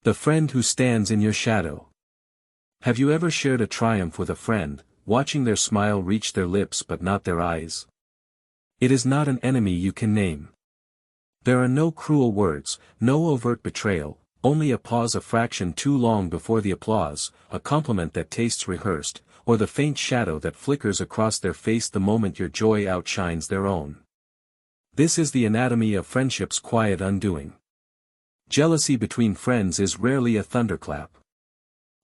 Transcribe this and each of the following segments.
The friend who stands in your shadow. Have you ever shared a triumph with a friend, watching their smile reach their lips but not their eyes? It is not an enemy you can name. There are no cruel words, no overt betrayal, only a pause a fraction too long before the applause, a compliment that tastes rehearsed, or the faint shadow that flickers across their face the moment your joy outshines their own. This is the anatomy of friendship's quiet undoing. Jealousy between friends is rarely a thunderclap.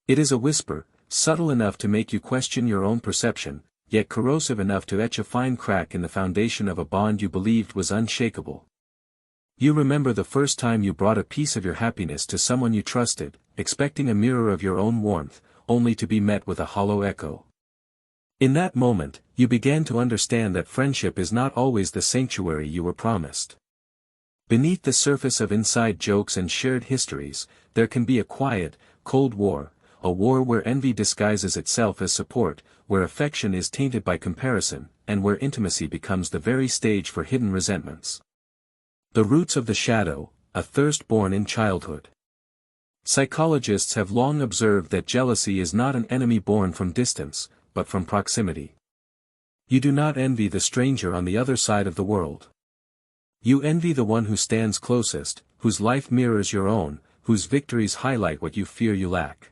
It is a whisper, subtle enough to make you question your own perception, yet corrosive enough to etch a fine crack in the foundation of a bond you believed was unshakable. You remember the first time you brought a piece of your happiness to someone you trusted, expecting a mirror of your own warmth, only to be met with a hollow echo. In that moment, you began to understand that friendship is not always the sanctuary you were promised. Beneath the surface of inside jokes and shared histories, there can be a quiet, cold war, a war where envy disguises itself as support, where affection is tainted by comparison, and where intimacy becomes the very stage for hidden resentments. The roots of the shadow, a thirst born in childhood. Psychologists have long observed that jealousy is not an enemy born from distance, but from proximity. You do not envy the stranger on the other side of the world. You envy the one who stands closest, whose life mirrors your own, whose victories highlight what you fear you lack.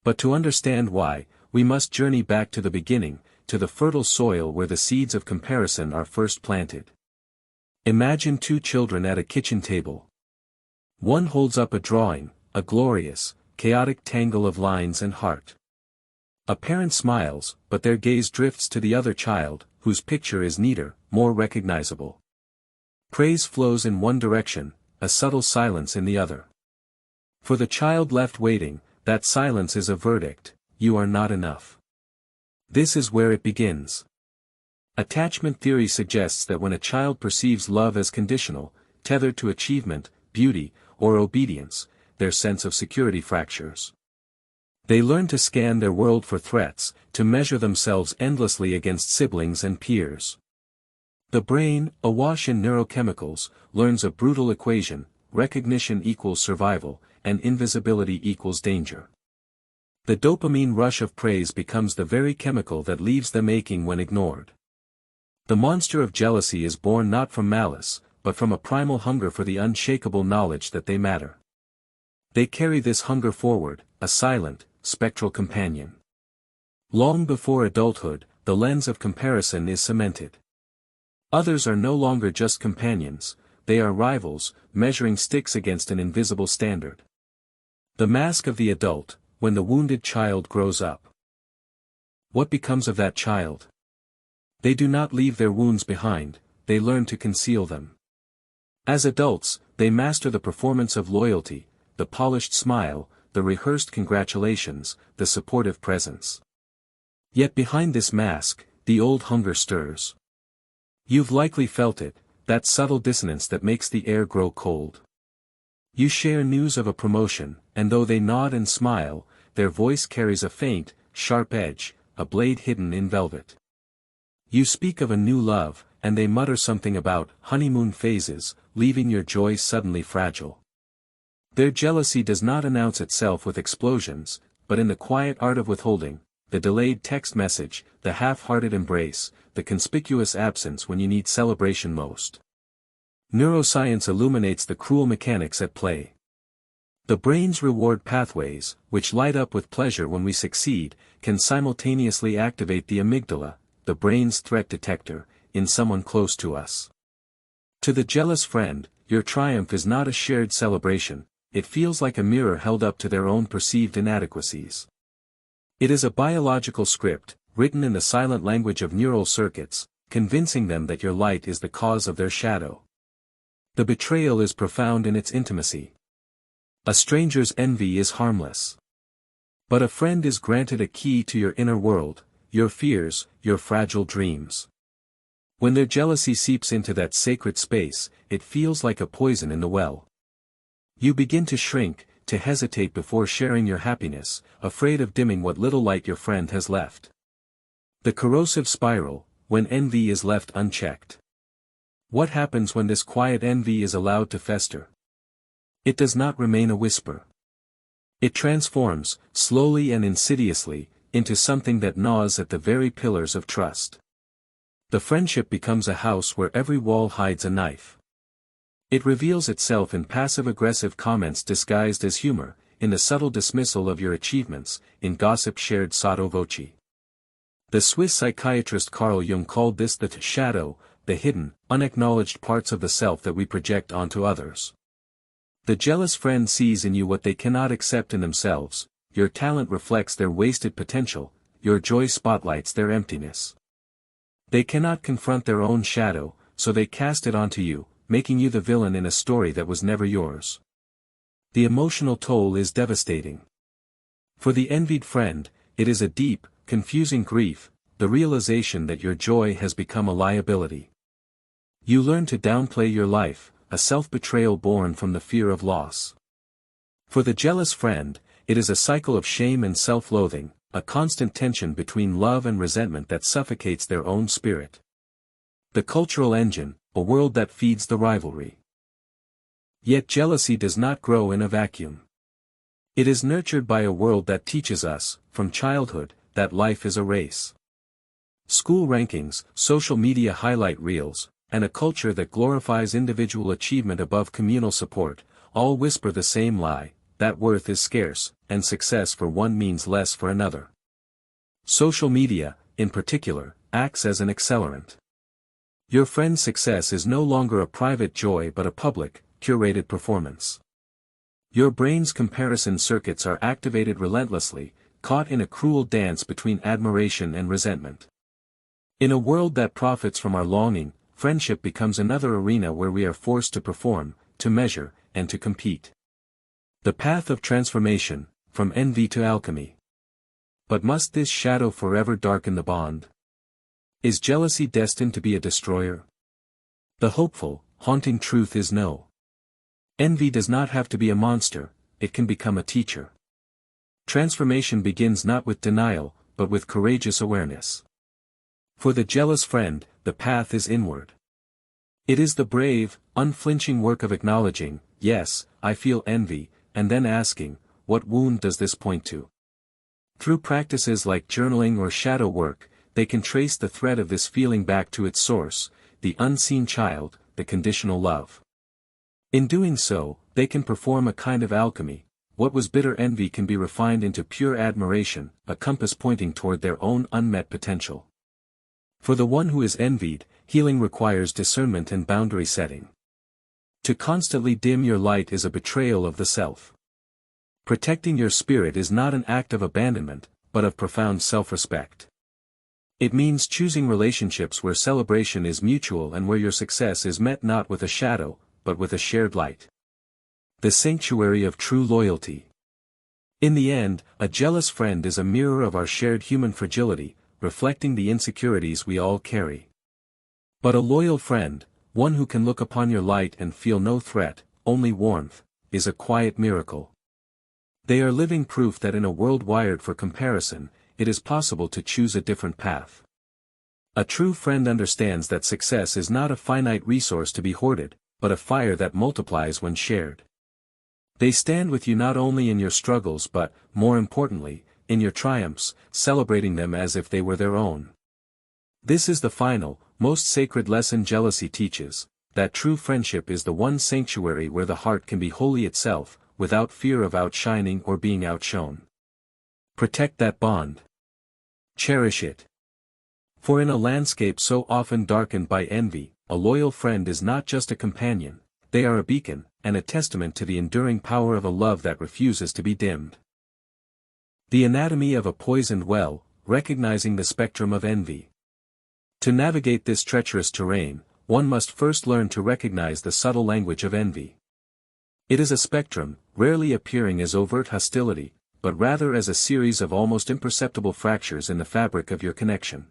But to understand why, we must journey back to the beginning, to the fertile soil where the seeds of comparison are first planted. Imagine two children at a kitchen table. One holds up a drawing, a glorious, chaotic tangle of lines and heart. A parent smiles, but their gaze drifts to the other child, whose picture is neater, more recognizable. Praise flows in one direction, a subtle silence in the other. For the child left waiting, that silence is a verdict: you are not enough. This is where it begins. Attachment theory suggests that when a child perceives love as conditional, tethered to achievement, beauty, or obedience, their sense of security fractures. They learn to scan their world for threats, to measure themselves endlessly against siblings and peers. The brain, awash in neurochemicals, learns a brutal equation: recognition equals survival, and invisibility equals danger. The dopamine rush of praise becomes the very chemical that leaves them aching when ignored. The monster of jealousy is born not from malice, but from a primal hunger for the unshakable knowledge that they matter. They carry this hunger forward, a silent, spectral companion. Long before adulthood, the lens of comparison is cemented. Others are no longer just companions, they are rivals, measuring sticks against an invisible standard. The mask of the adult, when the wounded child grows up. What becomes of that child? They do not leave their wounds behind, they learn to conceal them. As adults, they master the performance of loyalty, the polished smile, the rehearsed congratulations, the supportive presence. Yet behind this mask, the old hunger stirs. You've likely felt it, that subtle dissonance that makes the air grow cold. You share news of a promotion, and though they nod and smile, their voice carries a faint, sharp edge, a blade hidden in velvet. You speak of a new love, and they mutter something about honeymoon phases, leaving your joy suddenly fragile. Their jealousy does not announce itself with explosions, but in the quiet art of withholding, the delayed text message, the half-hearted embrace, the conspicuous absence when you need celebration most. Neuroscience illuminates the cruel mechanics at play. The brain's reward pathways, which light up with pleasure when we succeed, can simultaneously activate the amygdala, the brain's threat detector, in someone close to us. To the jealous friend, your triumph is not a shared celebration, it feels like a mirror held up to their own perceived inadequacies. It is a biological script, written in the silent language of neural circuits, convincing them that your light is the cause of their shadow. The betrayal is profound in its intimacy. A stranger's envy is harmless. But a friend is granted a key to your inner world, your fears, your fragile dreams. When their jealousy seeps into that sacred space, it feels like a poison in the well. You begin to shrink, to hesitate before sharing your happiness, afraid of dimming what little light your friend has left. The corrosive spiral, when envy is left unchecked. What happens when this quiet envy is allowed to fester? It does not remain a whisper. It transforms, slowly and insidiously, into something that gnaws at the very pillars of trust. The friendship becomes a house where every wall hides a knife. It reveals itself in passive-aggressive comments disguised as humor, in the subtle dismissal of your achievements, in gossip shared sotto voce. The Swiss psychiatrist Carl Jung called this the shadow, the hidden, unacknowledged parts of the self that we project onto others. The jealous friend sees in you what they cannot accept in themselves, your talent reflects their wasted potential, your joy spotlights their emptiness. They cannot confront their own shadow, so they cast it onto you, making you the villain in a story that was never yours. The emotional toll is devastating. For the envied friend, it is a deep, confusing grief, the realization that your joy has become a liability. You learn to downplay your life, a self-betrayal born from the fear of loss. For the jealous friend, it is a cycle of shame and self-loathing, a constant tension between love and resentment that suffocates their own spirit. The cultural engine, a world that feeds the rivalry. Yet jealousy does not grow in a vacuum. It is nurtured by a world that teaches us, from childhood, that life is a race. School rankings, social media highlight reels, and a culture that glorifies individual achievement above communal support, all whisper the same lie, that worth is scarce, and success for one means less for another. Social media, in particular, acts as an accelerant. Your friend's success is no longer a private joy but a public, curated performance. Your brain's comparison circuits are activated relentlessly, caught in a cruel dance between admiration and resentment. In a world that profits from our longing, friendship becomes another arena where we are forced to perform, to measure, and to compete. The path of transformation, from envy to alchemy. But must this shadow forever darken the bond? Is jealousy destined to be a destroyer? The hopeful, haunting truth is no. Envy does not have to be a monster, it can become a teacher. Transformation begins not with denial, but with courageous awareness. For the jealous friend, the path is inward. It is the brave, unflinching work of acknowledging, yes, I feel envy, and then asking, what wound does this point to? Through practices like journaling or shadow work, they can trace the thread of this feeling back to its source, the unseen child, the conditional love. In doing so, they can perform a kind of alchemy. What was bitter envy can be refined into pure admiration, a compass pointing toward their own unmet potential. For the one who is envied, healing requires discernment and boundary setting. To constantly dim your light is a betrayal of the self. Protecting your spirit is not an act of abandonment, but of profound self-respect. It means choosing relationships where celebration is mutual and where your success is met not with a shadow, but with a shared light. The sanctuary of true loyalty. In the end, a jealous friend is a mirror of our shared human fragility, reflecting the insecurities we all carry. But a loyal friend, one who can look upon your light and feel no threat, only warmth, is a quiet miracle. They are living proof that in a world wired for comparison, it is possible to choose a different path. A true friend understands that success is not a finite resource to be hoarded, but a fire that multiplies when shared. They stand with you not only in your struggles but, more importantly, in your triumphs, celebrating them as if they were their own. This is the final, most sacred lesson jealousy teaches, that true friendship is the one sanctuary where the heart can be wholly itself, without fear of outshining or being outshone. Protect that bond. Cherish it. For in a landscape so often darkened by envy, a loyal friend is not just a companion, they are a beacon, and a testament to the enduring power of a love that refuses to be dimmed. The anatomy of a poisoned well, recognizing the spectrum of envy. To navigate this treacherous terrain, one must first learn to recognize the subtle language of envy. It is a spectrum, rarely appearing as overt hostility, but rather as a series of almost imperceptible fractures in the fabric of your connection.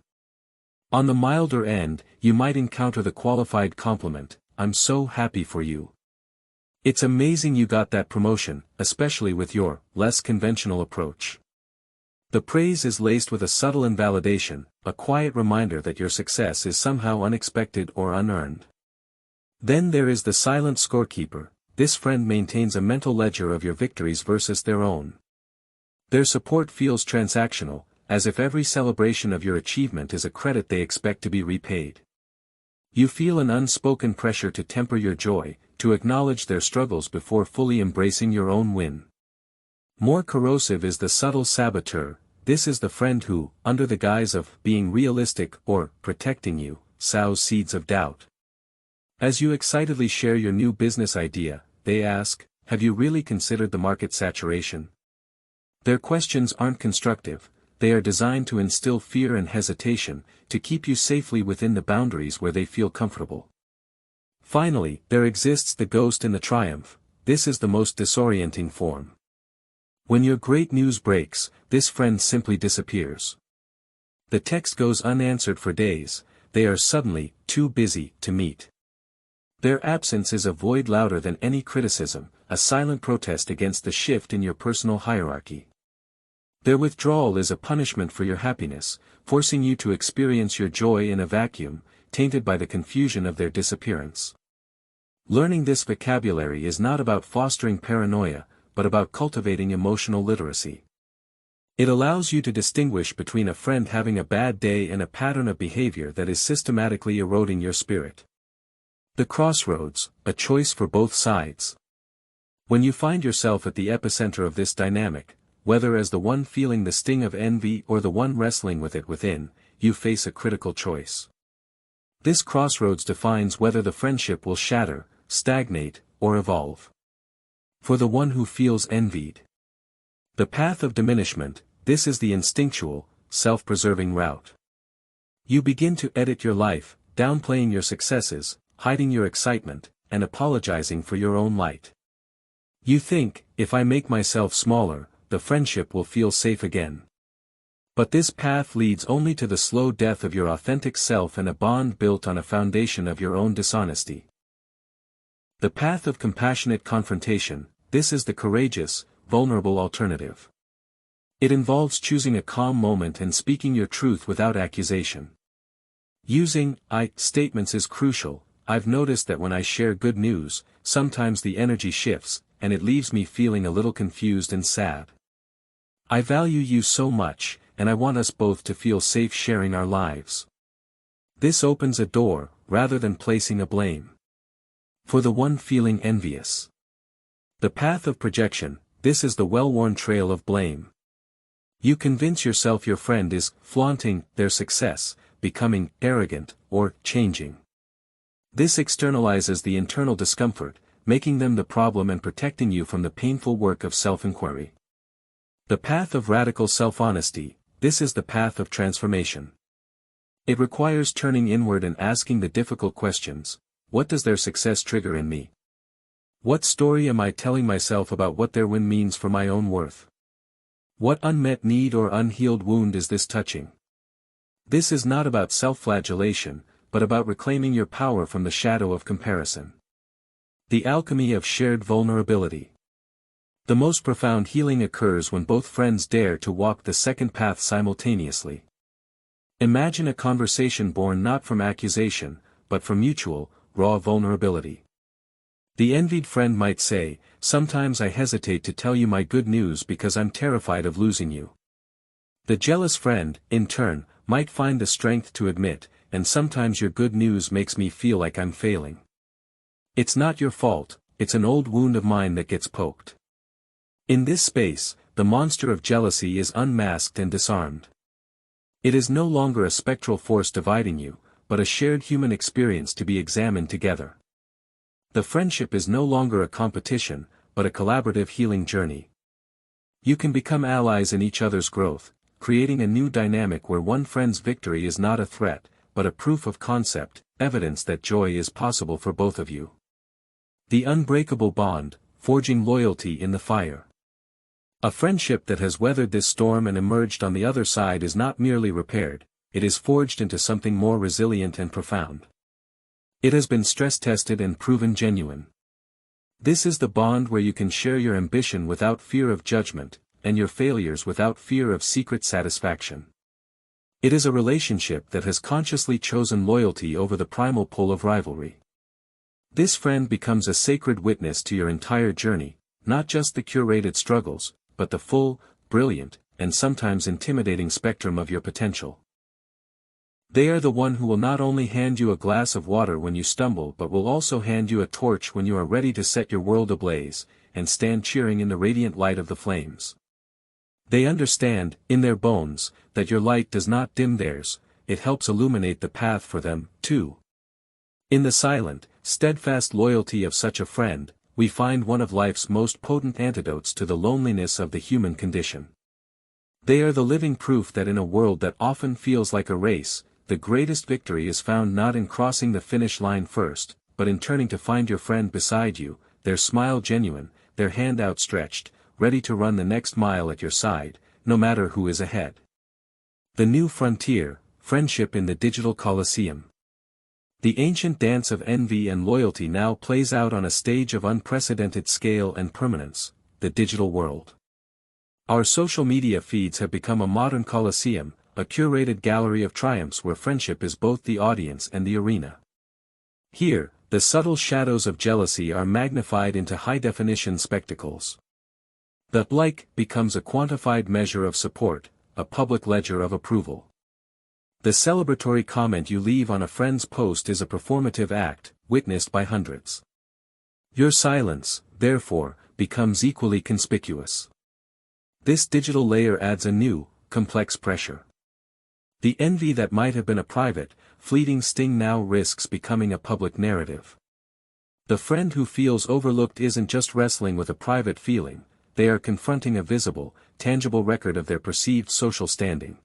On the milder end, you might encounter the qualified compliment, "I'm so happy for you. It's amazing you got that promotion," especially with your less conventional approach. The praise is laced with a subtle invalidation, a quiet reminder that your success is somehow unexpected or unearned. Then there is the silent scorekeeper, this friend maintains a mental ledger of your victories versus their own. Their support feels transactional, as if every celebration of your achievement is a credit they expect to be repaid. You feel an unspoken pressure to temper your joy, to acknowledge their struggles before fully embracing your own win. More corrosive is the subtle saboteur. This is the friend who, under the guise of being realistic or protecting you, sows seeds of doubt. As you excitedly share your new business idea, they ask, "Have you really considered the market saturation?" Their questions aren't constructive, they are designed to instill fear and hesitation, to keep you safely within the boundaries where they feel comfortable. Finally, there exists the ghost in the triumph. This is the most disorienting form. When your great news breaks, this friend simply disappears. The text goes unanswered for days, they are suddenly too busy to meet. Their absence is a void louder than any criticism, a silent protest against the shift in your personal hierarchy. Their withdrawal is a punishment for your happiness, forcing you to experience your joy in a vacuum, tainted by the confusion of their disappearance. Learning this vocabulary is not about fostering paranoia, but about cultivating emotional literacy. It allows you to distinguish between a friend having a bad day and a pattern of behavior that is systematically eroding your spirit. The crossroads, a choice for both sides. When you find yourself at the epicenter of this dynamic, whether as the one feeling the sting of envy or the one wrestling with it within, you face a critical choice. This crossroads defines whether the friendship will shatter, stagnate, or evolve. For the one who feels envied, the path of diminishment, this is the instinctual, self-preserving route. You begin to edit your life, downplaying your successes, hiding your excitement, and apologizing for your own light. You think, if I make myself smaller, the friendship will feel safe again. But this path leads only to the slow death of your authentic self and a bond built on a foundation of your own dishonesty. The path of compassionate confrontation, this is the courageous, vulnerable alternative. It involves choosing a calm moment and speaking your truth without accusation. Using I statements is crucial. I've noticed that when I share good news, sometimes the energy shifts, and it leaves me feeling a little confused and sad. I value you so much, and I want us both to feel safe sharing our lives. This opens a door, rather than placing a blame. For the one feeling envious. The path of projection, this is the well-worn trail of blame. You convince yourself your friend is flaunting their success, becoming arrogant, or changing. This externalizes the internal discomfort, making them the problem and protecting you from the painful work of self-inquiry. The path of radical self-honesty, this is the path of transformation. It requires turning inward and asking the difficult questions. What does their success trigger in me? What story am I telling myself about what their win means for my own worth? What unmet need or unhealed wound is this touching? This is not about self-flagellation, but about reclaiming your power from the shadow of comparison. The alchemy of shared vulnerability. The most profound healing occurs when both friends dare to walk the second path simultaneously. Imagine a conversation born not from accusation, but from mutual, raw vulnerability. The envied friend might say, "Sometimes I hesitate to tell you my good news because I'm terrified of losing you." The jealous friend, in turn, might find the strength to admit, "And sometimes your good news makes me feel like I'm failing. It's not your fault, it's an old wound of mine that gets poked." In this space, the monster of jealousy is unmasked and disarmed. It is no longer a spectral force dividing you, but a shared human experience to be examined together. The friendship is no longer a competition, but a collaborative healing journey. You can become allies in each other's growth, creating a new dynamic where one friend's victory is not a threat, but a proof of concept, evidence that joy is possible for both of you. The unbreakable bond, forging loyalty in the fire. A friendship that has weathered this storm and emerged on the other side is not merely repaired, it is forged into something more resilient and profound. It has been stress-tested and proven genuine. This is the bond where you can share your ambition without fear of judgment, and your failures without fear of secret satisfaction. It is a relationship that has consciously chosen loyalty over the primal pull of rivalry. This friend becomes a sacred witness to your entire journey, not just the curated struggles, but the full, brilliant, and sometimes intimidating spectrum of your potential. They are the one who will not only hand you a glass of water when you stumble but will also hand you a torch when you are ready to set your world ablaze, and stand cheering in the radiant light of the flames. They understand, in their bones, that your light does not dim theirs, it helps illuminate the path for them, too. In the silent, steadfast loyalty of such a friend, we find one of life's most potent antidotes to the loneliness of the human condition. They are the living proof that in a world that often feels like a race, the greatest victory is found not in crossing the finish line first, but in turning to find your friend beside you, their smile genuine, their hand outstretched, ready to run the next mile at your side, no matter who is ahead. The new frontier, friendship in the digital Colosseum. The ancient dance of envy and loyalty now plays out on a stage of unprecedented scale and permanence, the digital world. Our social media feeds have become a modern Colosseum, a curated gallery of triumphs where friendship is both the audience and the arena. Here, the subtle shadows of jealousy are magnified into high-definition spectacles. The like becomes a quantified measure of support, a public ledger of approval. The celebratory comment you leave on a friend's post is a performative act, witnessed by hundreds. Your silence, therefore, becomes equally conspicuous. This digital layer adds a new, complex pressure. The envy that might have been a private, fleeting sting now risks becoming a public narrative. The friend who feels overlooked isn't just wrestling with a private feeling, they are confronting a visible, tangible record of their perceived social standing.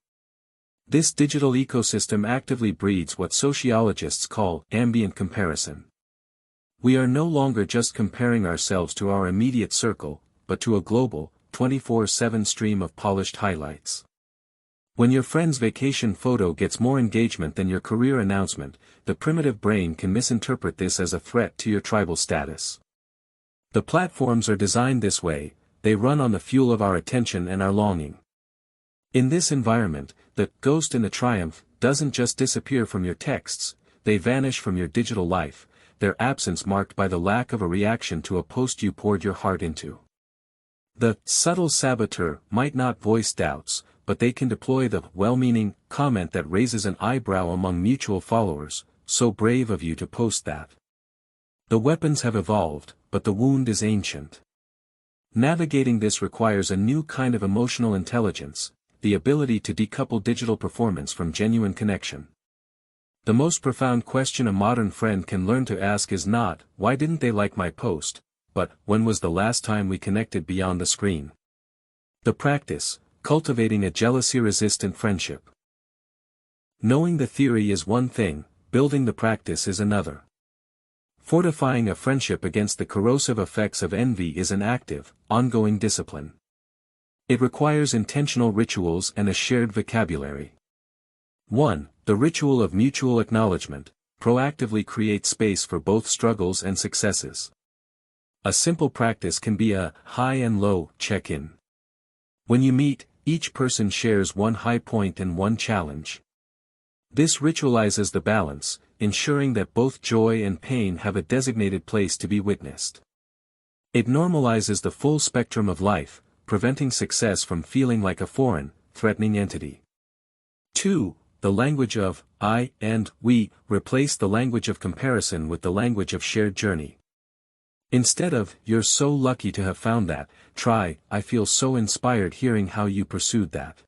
This digital ecosystem actively breeds what sociologists call ambient comparison. We are no longer just comparing ourselves to our immediate circle, but to a global, 24/7 stream of polished highlights. When your friend's vacation photo gets more engagement than your career announcement, the primitive brain can misinterpret this as a threat to your tribal status. The platforms are designed this way, they run on the fuel of our attention and our longing. In this environment, the ghost in the triumph doesn't just disappear from your texts, they vanish from your digital life, their absence marked by the lack of a reaction to a post you poured your heart into. The subtle saboteur might not voice doubts, but they can deploy the well-meaning comment that raises an eyebrow among mutual followers, so brave of you to post that. The weapons have evolved, but the wound is ancient. Navigating this requires a new kind of emotional intelligence, the ability to decouple digital performance from genuine connection. The most profound question a modern friend can learn to ask is not, "Why didn't they like my post?" but, "When was the last time we connected beyond the screen?" The practice, cultivating a jealousy-resistant friendship. Knowing the theory is one thing, building the practice is another. Fortifying a friendship against the corrosive effects of envy is an active, ongoing discipline. It requires intentional rituals and a shared vocabulary. 1. The ritual of mutual acknowledgement, proactively create space for both struggles and successes. A simple practice can be a high and low check-in. When you meet, each person shares one high point and one challenge. This ritualizes the balance, ensuring that both joy and pain have a designated place to be witnessed. It normalizes the full spectrum of life, preventing success from feeling like a foreign, threatening entity. 2. The language of I and we replace the language of comparison with the language of shared journey. Instead of, "You're so lucky to have found that," try, "I feel so inspired hearing how you pursued that."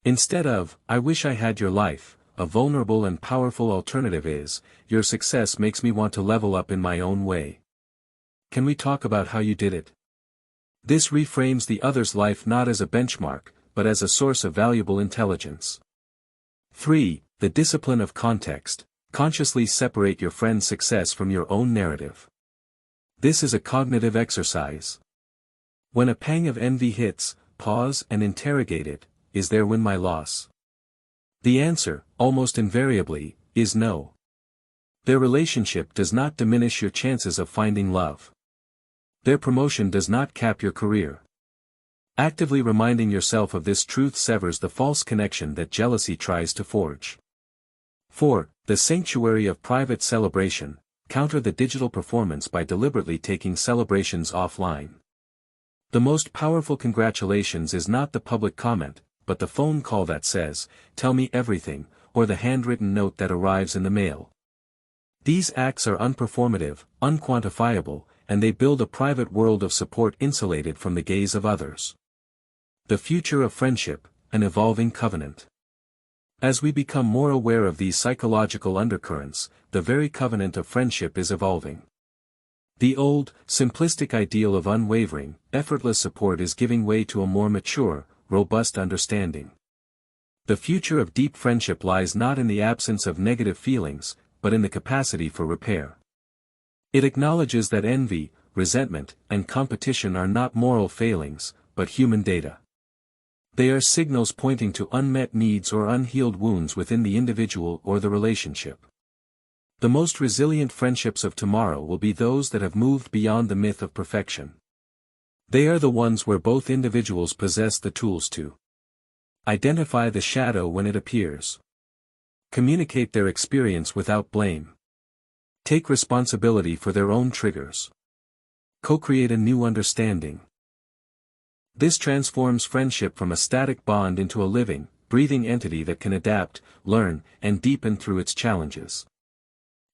Instead of, "I wish I had your life," a vulnerable and powerful alternative is, "Your success makes me want to level up in my own way. Can we talk about how you did it?" This reframes the other's life not as a benchmark, but as a source of valuable intelligence. 3. The discipline of context, consciously separate your friend's success from your own narrative. This is a cognitive exercise. When a pang of envy hits, pause and interrogate it, is there win my loss? The answer, almost invariably, is no. Their relationship does not diminish your chances of finding love. Their promotion does not cap your career. Actively reminding yourself of this truth severs the false connection that jealousy tries to forge. 4. The sanctuary of private celebration, counter the digital performance by deliberately taking celebrations offline. The most powerful congratulations is not the public comment, but the phone call that says, "Tell me everything," or the handwritten note that arrives in the mail. These acts are unperformative, unquantifiable, and they build a private world of support insulated from the gaze of others. The future of friendship, an evolving covenant. As we become more aware of these psychological undercurrents, the very covenant of friendship is evolving. The old, simplistic ideal of unwavering, effortless support is giving way to a more mature, robust understanding. The future of deep friendship lies not in the absence of negative feelings, but in the capacity for repair. It acknowledges that envy, resentment, and competition are not moral failings, but human data. They are signals pointing to unmet needs or unhealed wounds within the individual or the relationship. The most resilient friendships of tomorrow will be those that have moved beyond the myth of perfection. They are the ones where both individuals possess the tools to identify the shadow when it appears, communicate their experience without blame, take responsibility for their own triggers, co-create a new understanding. This transforms friendship from a static bond into a living, breathing entity that can adapt, learn, and deepen through its challenges.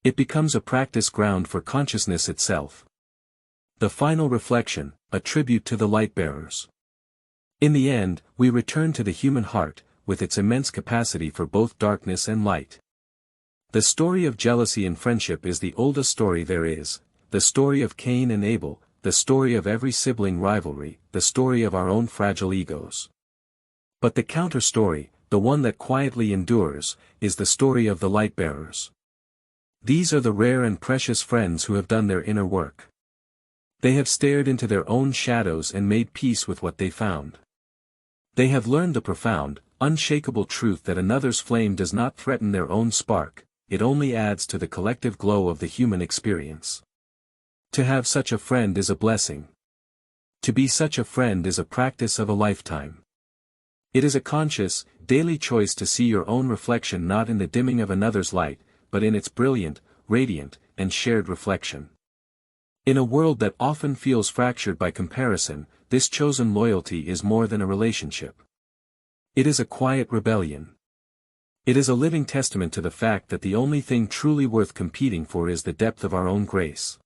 It becomes a practice ground for consciousness itself. The final reflection, a tribute to the light-bearers. In the end, we return to the human heart, with its immense capacity for both darkness and light. The story of jealousy in friendship is the oldest story there is, the story of Cain and Abel, the story of every sibling rivalry, the story of our own fragile egos. But the counter-story, the one that quietly endures, is the story of the light-bearers. These are the rare and precious friends who have done their inner work. They have stared into their own shadows and made peace with what they found. They have learned the profound, unshakable truth that another's flame does not threaten their own spark, it only adds to the collective glow of the human experience. To have such a friend is a blessing. To be such a friend is a practice of a lifetime. It is a conscious, daily choice to see your own reflection not in the dimming of another's light, but in its brilliant, radiant, and shared reflection. In a world that often feels fractured by comparison, this chosen loyalty is more than a relationship. It is a quiet rebellion. It is a living testament to the fact that the only thing truly worth competing for is the depth of our own grace.